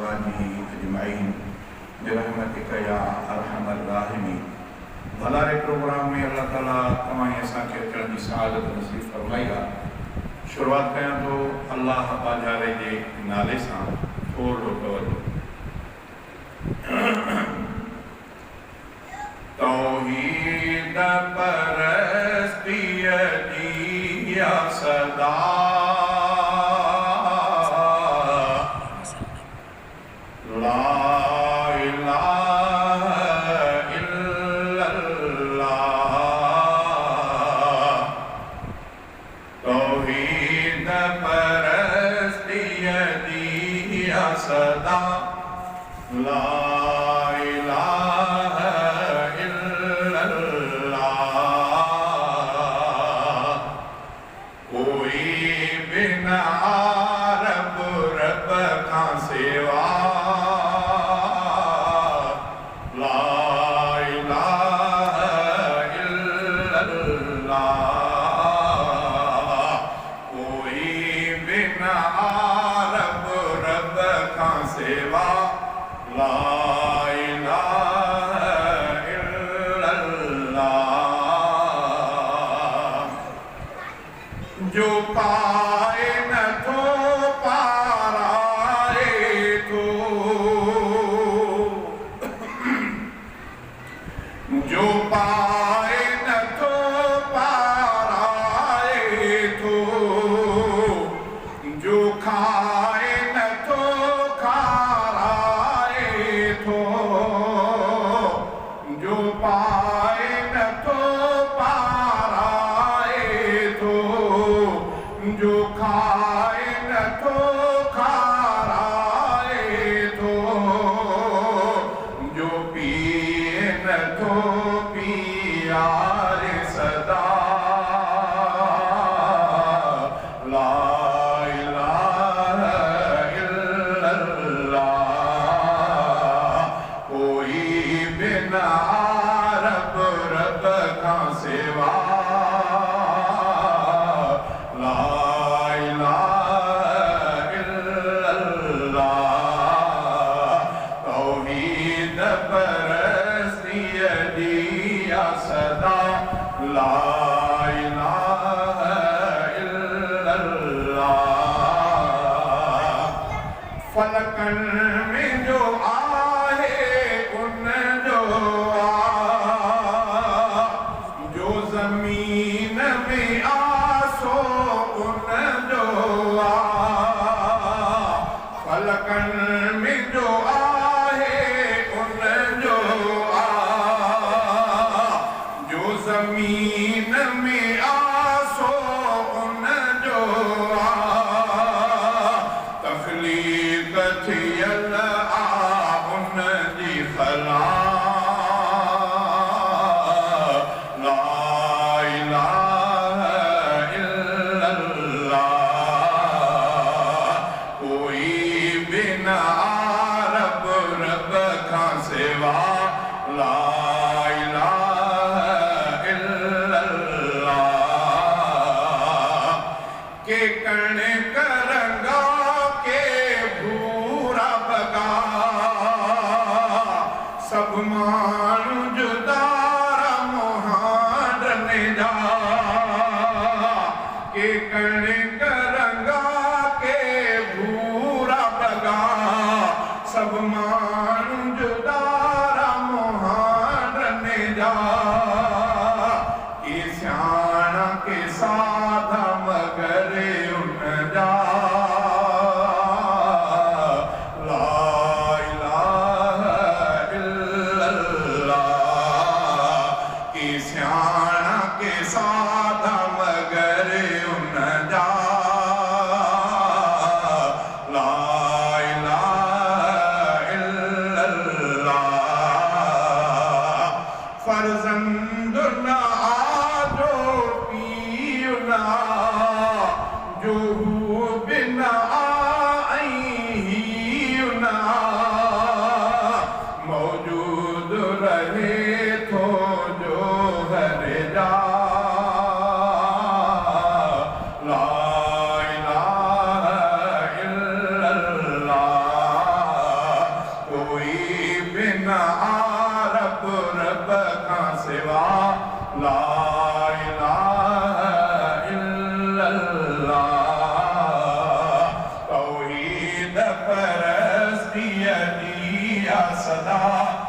अज़वाजिही अजमईन बिरहमतिका या अरहमर राहिमीन। भलारे प्रोग्राम में अल्लाह ताला तमाही असांखे अचण जी सआदत नसीब फरमाई आहे। शुरुआत कयां तो अल्लाह बाजारे जे नाले सां थोरो तवजो। तौहीद परस्तीअ जी या सदा सदा ला इलाहा इल्लल्लाह। कोई बिना रब रब का सिवा ला इलाहा इल्लल्लाह। कोई बिना सेवा ला इलाहा इल्लल्लाह। जो पाए न तो पाराए तो, जो पाए न तो पाराए तो, जो खाए न तो जो पाए न तो पाराए तो, जो खाए न तो खाराए तो, जो पिए न तो पियारे सदा ला इलाहा इल्लल्लाह। कोई बिना रब रब का सिवा ला इलाहा इल्लल्लाह। तौहीद परस्तीअ जी या सदा ला इलाहा इल्लल्लाह। फलकन में जो ज़मीन में आसो उन जो फलकन में जो आहे उन जो जो ज़मीन में आसो उन जो तख़लीक़ थियल उन जी फला सेवा ला इलाहा इल्लल्लाह। के कण करंगा के भूरा बगा सब मानू जुदारा मोहाडने जा। के कण करंगा के भूरा बगा सब मानू जुदारा मोहाडने जा। के स्याणा के साधा मगरे उन जा ला इलाहा इल्लल्लाह। के स्याणा के साधा मगरे उन जा ला इलाहा ला इलाहा इल्लल्लाह तौहीद परस्तियतिया सदा